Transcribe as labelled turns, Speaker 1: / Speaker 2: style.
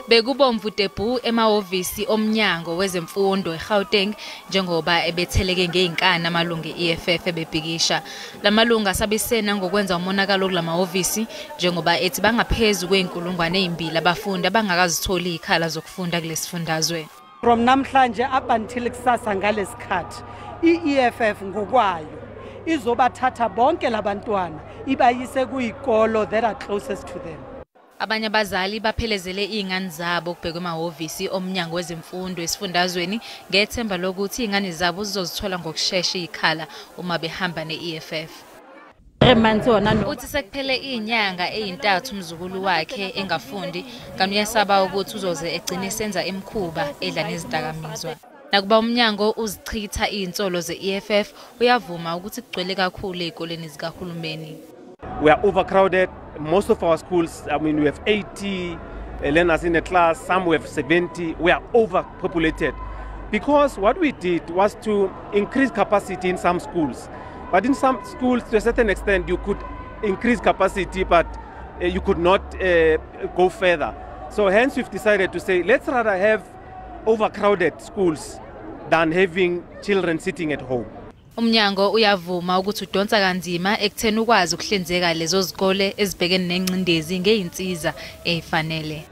Speaker 1: Bekubomvu debu emahhovisi omnyango wezemfundo eGauteng njengoba ebetheleke ngeinkana amalungu EFF ebebhikisha. Lamalungu asabisena ngokwenza umonakalo kulamahhovisi njengoba ethi bangaphezulu kweinkulungwane ezimbili abafundi abangakazitholi ikhala zokufunda kulesifundazwe.
Speaker 2: From namhlanje up until kusasa ngalesikhathi iEFF ngokwayo izobathatha bonke labantwana ibayise kuyikolo that are closest to them.
Speaker 1: Abanye abazali baphelezele izingane zabo kubhekwe emahhovisi omnyango wezemfundo esifundazweni ngethemba lokuthi izingane zabo zizozithola ngokusheshsha ikhala uma behamba neEFF. Uthi sekuphele izinyanga ezintathu umzukulu wakhe engafundi kanti uyasaba ukuthi uzoze egcine senza imikhuba edla nezidakamizwa. Nakuba umnyango uzichitha izinsolo zeEFF uyavuma ukuthi kugcwele kakhulu ezikoleni zikahulumeni.
Speaker 3: We are overcrowded. Most of our schools, we have 80 learners in a class, some we have 70. We are overpopulated because what we did was to increase capacity in some schools. But in some schools, to a certain extent, you could increase capacity, but you could not go further. So hence we've decided to say, let's rather have overcrowded schools than having children sitting at home.
Speaker 1: Umnyango uyavuma ukuthi udonsa kanzima ekutheni ukwazi ukuhlinzeka lezo zikole ezibhekene nengcindezi ngeinsiza ezifanele.